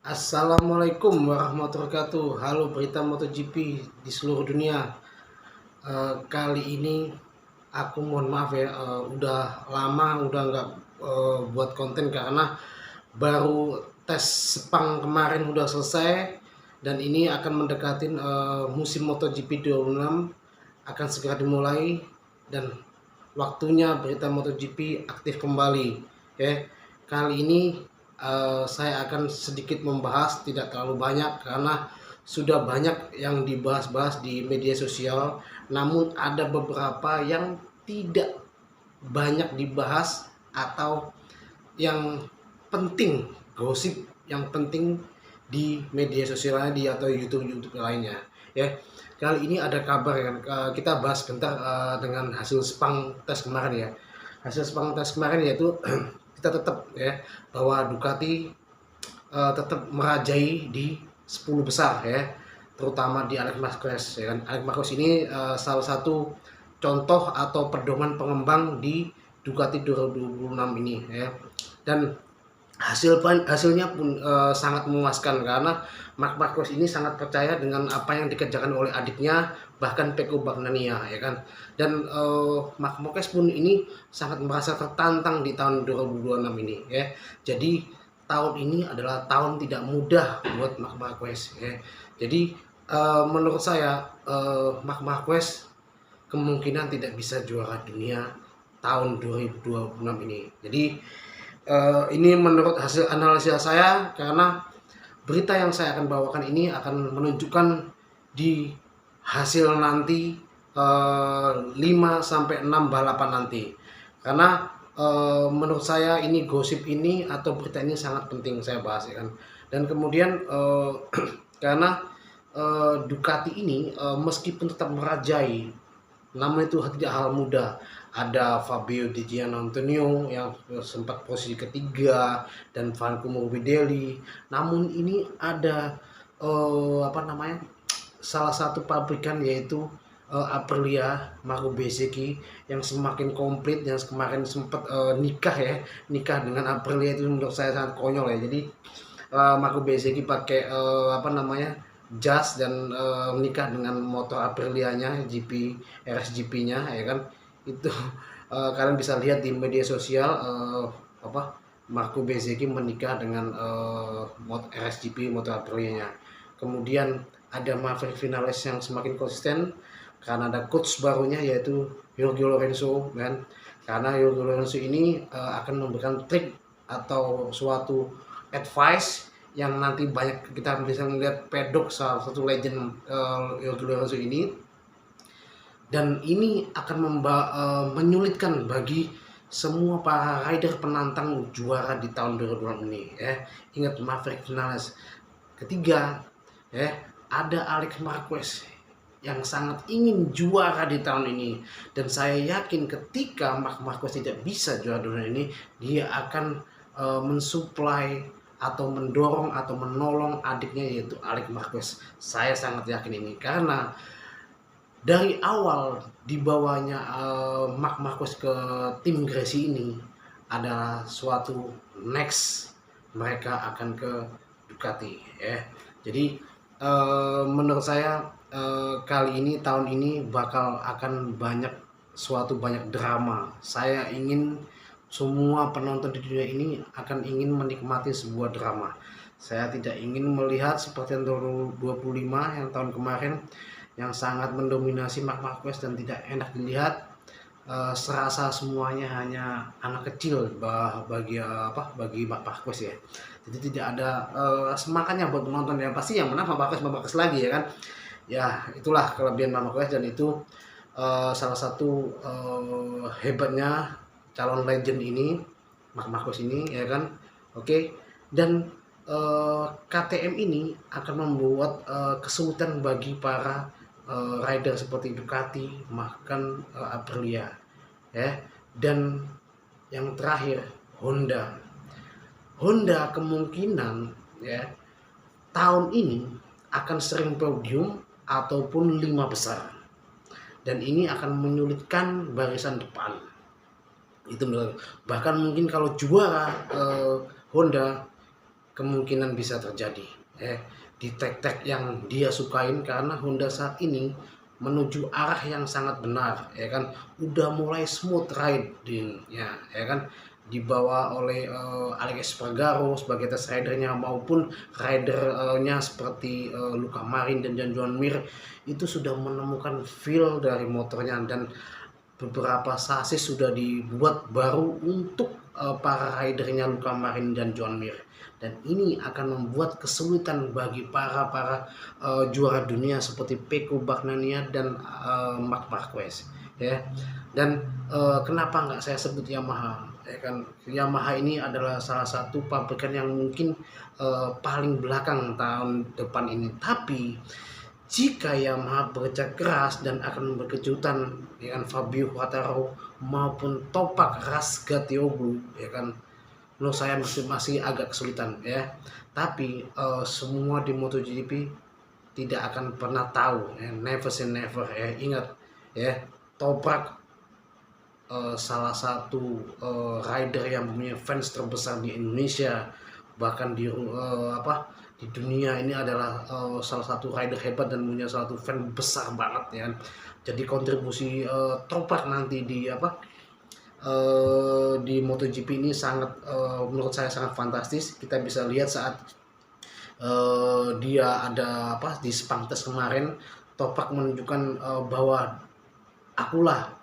Assalamualaikum warahmatullahi wabarakatuh. Halo berita MotoGP di seluruh dunia. Kali ini aku mohon maaf ya, udah lama udah nggak buat konten karena baru tes Sepang kemarin udah selesai dan ini akan mendekati musim MotoGP 26 akan segera dimulai dan waktunya berita MotoGP aktif kembali. Ya, kali ini saya akan sedikit membahas, tidak terlalu banyak karena sudah banyak yang dibahas-bahas di media sosial, namun ada beberapa yang tidak banyak dibahas atau yang penting, gosip yang penting di media sosial lainnya di atau YouTube lainnya ya. Kali ini ada kabar kan, kita bahas bentar dengan hasil Sepang tes kemarin ya. Hasil Sepang tes kemarin yaitu kita tetap ya bahwa Ducati tetap merajai di 10 besar ya, terutama di Alex Marquez ya kan. Alex Marquez ini salah satu contoh atau pedoman pengembang di Ducati 2026 ini ya. Dan hasilnya pun sangat memuaskan karena Marc Marquez ini sangat percaya dengan apa yang dikerjakan oleh adiknya, bahkan Pecco Bagnaia ya kan. Dan Marc Marquez pun ini sangat merasa tertantang di tahun 2026 ini ya. Jadi tahun ini adalah tahun tidak mudah buat Marc Marquez ya. Jadi menurut saya Marc Marquez kemungkinan tidak bisa juara dunia tahun 2026 ini. Jadi ini menurut hasil analisa saya karena berita yang saya akan bawakan ini akan menunjukkan di hasil nanti 5 sampai 6 balapan nanti. Karena menurut saya ini gosip ini atau berita ini sangat penting saya bahas ya kan. Dan kemudian karena Ducati ini meskipun tetap merajai, namun itu tidak hal mudah. Ada Fabio Di Giannantonio yang sempat posisi ketiga dan Franco Morbidelli. Namun ini ada apa namanya, salah satu pabrikan yaitu Aprilia Marco Bezzecchi yang semakin komplit, yang kemarin sempat nikah dengan Aprilia. Itu menurut saya sangat konyol ya. Jadi Marco Bezzecchi pakai apa namanya, jas dan menikah dengan motor Aprilia-nya GP RSGP-nya ya kan. Itu kalian bisa lihat di media sosial apa Marco Bezzecchi menikah dengan RSGP motor Aprilia-nya. Kemudian ada Maverick Vinales yang semakin konsisten karena ada coach barunya yaitu Jorge Lorenzo kan. Karena Jorge Lorenzo ini akan memberikan trik atau suatu advice yang nanti banyak kita bisa melihat pedok salah satu legend Jorge Lorenzo ini. Dan ini akan menyulitkan bagi semua para rider penantang juara di tahun 2026 ini ya. Ingat Maverick Vinales ketiga ya, ada Alex Marquez yang sangat ingin juara di tahun ini, dan saya yakin ketika Marc Marquez tidak bisa juara dunia ini, dia akan mensuplai atau mendorong atau menolong adiknya yaitu Alex Marquez. Saya sangat yakin ini karena dari awal dibawanya Marc Marquez ke tim Gresi ini adalah suatu next mereka akan ke Ducati ya. Jadi menurut saya kali ini tahun ini bakal akan banyak drama. Saya ingin semua penonton di dunia ini akan ingin menikmati sebuah drama. Saya tidak ingin melihat seperti yang 2025 yang tahun kemarin yang sangat mendominasi Marc Marquez dan tidak enak dilihat. Serasa semuanya hanya anak kecil bagi Marc Marquez ya. Jadi tidak ada semangatnya buat penonton. Yang pasti yang menang Marc Marquez lagi ya kan. Ya itulah kelebihan Marc Marquez, dan itu salah satu hebatnya calon legend ini Marc Marquez ini ya kan. Oke. Dan KTM ini akan membuat kesulitan bagi para rider seperti Ducati, bahkan Aprilia ya. Dan yang terakhir Honda kemungkinan ya tahun ini akan sering podium ataupun 5 besar, dan ini akan menyulitkan barisan depan. Itu bahkan mungkin kalau juara Honda kemungkinan bisa terjadi di track-track yang dia sukain, karena Honda saat ini menuju arah yang sangat benar, ya kan, udah mulai smooth ride ya kan, dibawa oleh Alex Espargaro sebagai test ridernya, maupun ridernya seperti Luca Marin dan Joan Mir, itu sudah menemukan feel dari motornya, dan beberapa sasis sudah dibuat baru untuk para ridernya Luca Marin dan Joan Mir, dan ini akan membuat kesulitan bagi para juara dunia seperti Pecco Bagnaia dan Marc Marquez, ya. Dan kenapa nggak saya sebut Yamaha, ya kan, Yamaha ini adalah salah satu pabrikan yang mungkin paling belakang tahun depan ini, tapi jika Yamaha bekerja keras dan akan berkejutan dengan Fabio Quartararo maupun Toprak Razgatlioglu, ya kan, menurut saya masih agak kesulitan, ya. Tapi semua di MotoGP tidak akan pernah tahu, ya. Never say never, ya. Ingat, ya, Toprak salah satu rider yang mempunyai fans terbesar di Indonesia, bahkan di dunia ini, adalah salah satu rider hebat dan punya salah satu fan besar banget, ya. Jadi kontribusi Toprak nanti di MotoGP ini sangat, menurut saya sangat fantastis. Kita bisa lihat saat dia ada di Sepang Test kemarin, Toprak menunjukkan bahwa akulah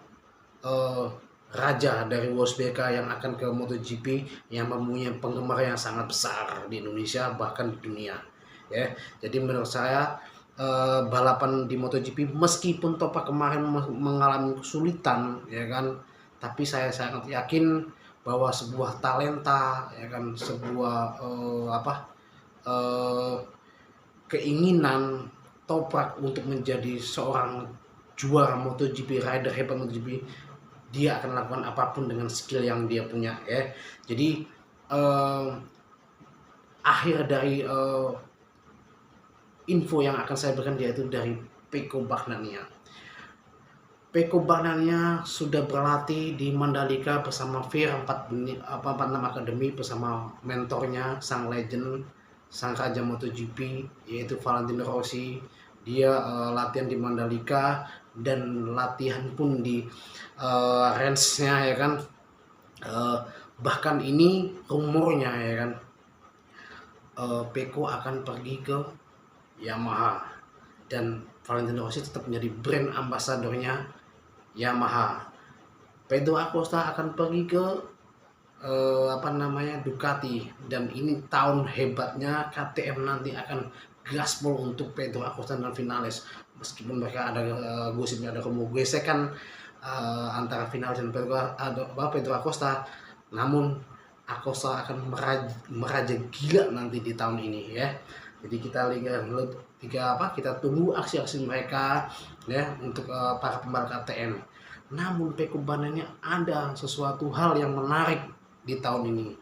raja dari WSBK yang akan ke MotoGP, yang mempunyai penggemar yang sangat besar di Indonesia bahkan di dunia, ya. Jadi menurut saya balapan di MotoGP, meskipun Toprak kemarin mengalami kesulitan, ya kan, tapi saya sangat yakin bahwa sebuah talenta, ya kan, sebuah keinginan Toprak untuk menjadi seorang juara MotoGP, rider hebat MotoGP, dia akan lakukan apapun dengan skill yang dia punya, ya. Jadi akhir dari info yang akan saya berikan yaitu dari Pecco Bagnaia. Pecco Bagnaia sudah berlatih di Mandalika bersama VIR 46 Academy bersama mentornya, sang legend, sang raja MotoGP, yaitu Valentino Rossi. Dia latihan di Mandalika dan latihan pun di range-nya, ya kan. Bahkan ini rumornya, ya kan, Pecco akan pergi ke Yamaha dan Valentino Rossi tetap menjadi brand ambasadornya Yamaha. Pedro Acosta akan pergi ke Ducati, dan ini tahun hebatnya KTM nanti akan gaspol untuk Pedro Acosta dan Vinales. Meskipun mereka ada gosipnya, ada gesekan antara Vinales dan Pedro Acosta, namun Acosta akan meraja gila nanti di tahun ini, ya. Jadi kita kita tunggu aksi-aksi mereka, ya, untuk para pembalap KTM. Namun Pecco Bagnaia ada sesuatu hal yang menarik di tahun ini.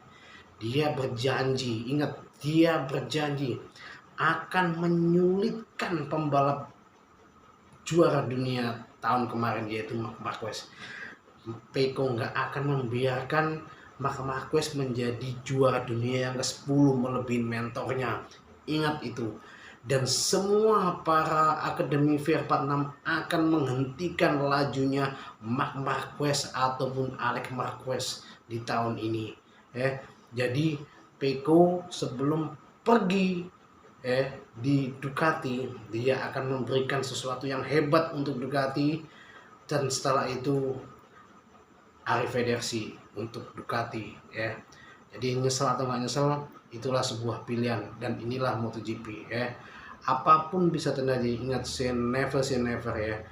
Dia berjanji, ingat, dia berjanji akan menyulitkan pembalap juara dunia tahun kemarin, yaitu Marc Marquez. Pecco nggak akan membiarkan Marc Marquez menjadi juara dunia yang ke-10 melebihi mentornya. Ingat itu. Dan semua para akademi VIR 46 akan menghentikan lajunya Marc Marquez ataupun Alex Marquez di tahun ini, ya. Jadi Pecco sebelum pergi di Ducati, dia akan memberikan sesuatu yang hebat untuk Ducati, dan setelah itu arrivederci untuk Ducati, ya. Jadi nyesel atau nggak nyesel, itulah sebuah pilihan, dan inilah MotoGP, ya. Apapun bisa terjadi, ingat, say never, ya.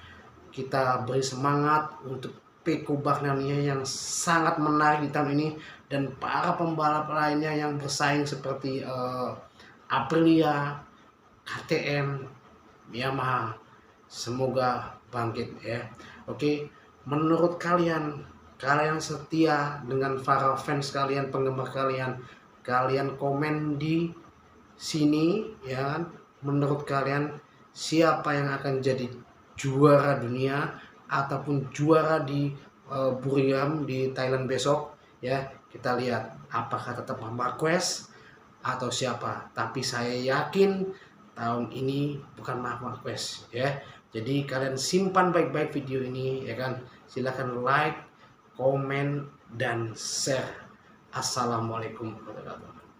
Kita beri semangat untuk Pecco Bagnaia yang sangat menarik di tahun ini, dan para pembalap lainnya yang bersaing seperti Aprilia, KTM, Yamaha, semoga bangkit, ya. Oke, menurut kalian setia dengan para fans kalian, penggemar kalian komen di sini, ya. Menurut kalian siapa yang akan jadi juara dunia ataupun juara di Buriram di Thailand besok, ya. Kita lihat apakah tetap Marquez atau siapa, tapi saya yakin tahun ini bukan maaf quest ya. Jadi kalian simpan baik-baik video ini ya kan. Silahkan like, komen, dan share. Assalamualaikum warahmatullahi wabarakatuh.